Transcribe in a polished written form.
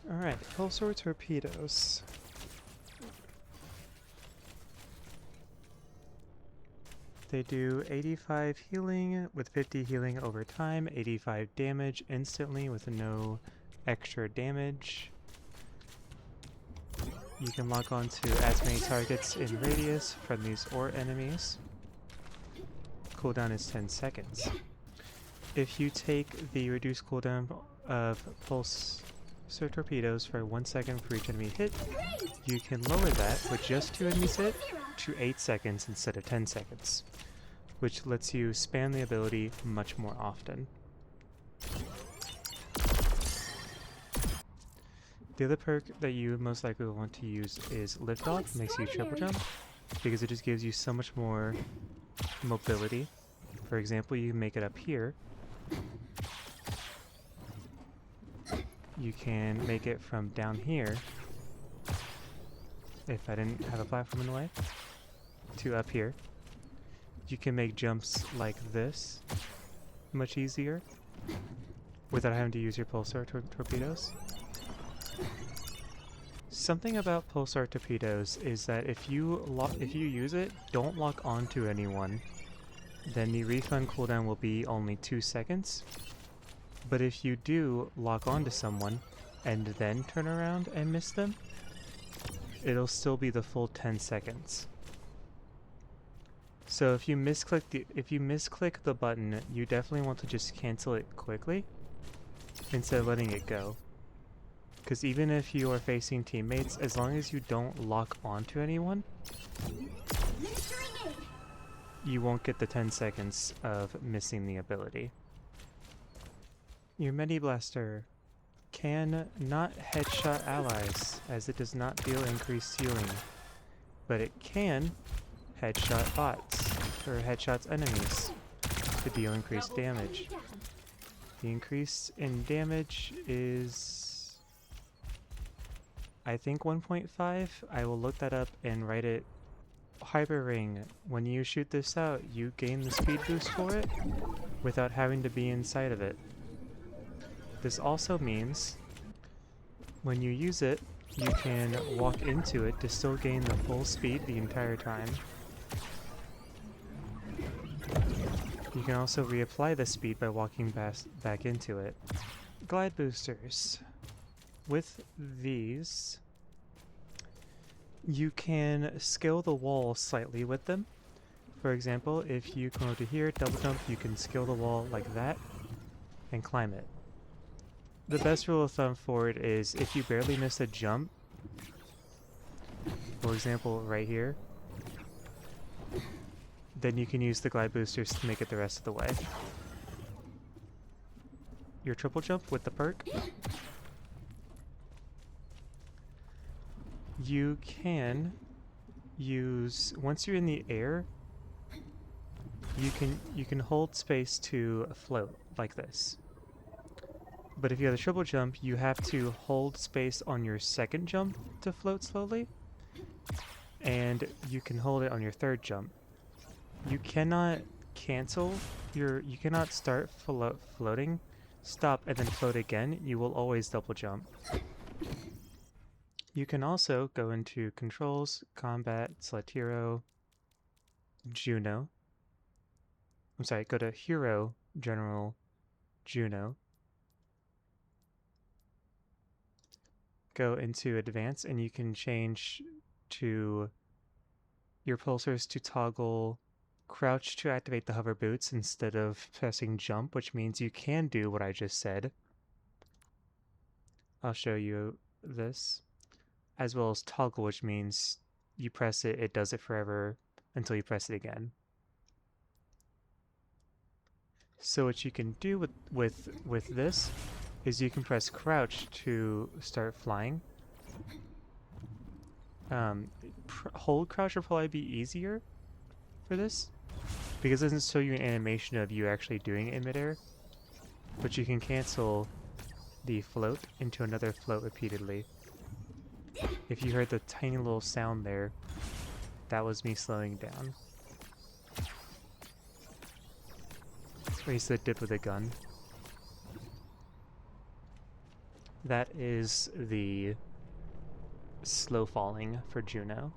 Alright, pulsar torpedoes. They do 85 healing with 50 healing over time, 85 damage instantly with no extra damage. You can lock on to as many targets in radius, friendlies or enemies. Cooldown is 10 seconds. If you take the reduced cooldown of pulsar torpedoes for 1 second for each enemy hit, you can lower that with just 2 enemies hit to 8 seconds instead of 10 seconds, which lets you spam the ability much more often. The other perk that you most likely will want to use is Liftoff. Makes you triple jump, because it just gives you so much more mobility. For example, you can make it up here. You can make it from down here, if I didn't have a platform in the way, to up here. You can make jumps like this much easier without having to use your pulsar torpedoes. Something about pulsar torpedoes is that if you use it, don't lock onto anyone, then the refund cooldown will be only 2 seconds. But if you do lock onto someone and then turn around and miss them, it'll still be the full 10 seconds. So if you misclick the button, you definitely want to just cancel it quickly instead of letting it go. Because even if you are facing teammates, as long as you don't lock onto anyone, you won't get the 10 seconds of missing the ability. Your Medi Blaster can not headshot allies, as it does not deal increased healing, but it can headshot bots, or headshots enemies, to deal increased damage. The increase in damage is, I think, 1.5. I will look that up and write it. Hyper Ring. When you shoot this out, you gain the speed boost for it without having to be inside of it. This also means when you use it, you can walk into it to still gain the full speed the entire time. You can also reapply the speed by walking back into it. Glide boosters. With these, you can scale the wall slightly with them. For example, if you come over to here, double jump, you can scale the wall like that and climb it. The best rule of thumb for it is if you barely miss a jump, for example right here, then you can use the glide boosters to make it the rest of the way. Your triple jump with the perk, you can use, once you're in the air, you can hold space to float like this. But if you have a triple jump, you have to hold space on your second jump to float slowly, and you can hold it on your third jump. You cannot you cannot start floating, stop, and then float again. You will always double jump. You can also go into Controls, Combat, select Hero, Juno. I'm sorry, go to Hero, General, Juno. Go into Advanced, and you can change to your pulsars to toggle crouch to activate the hover boots instead of pressing jump, which means you can do what I just said. I'll show you this. As well as toggle, which means you press it, it does it forever until you press it again. So what you can do with this is you can press crouch to start flying. Hold crouch will probably be easier for this, because it doesn't show you an animation of you actually doing it in midair, but you can cancel the float into another float repeatedly. If you heard the tiny little sound there, that was me slowing down. Or you said dip with a gun. That is the slow falling for Juno.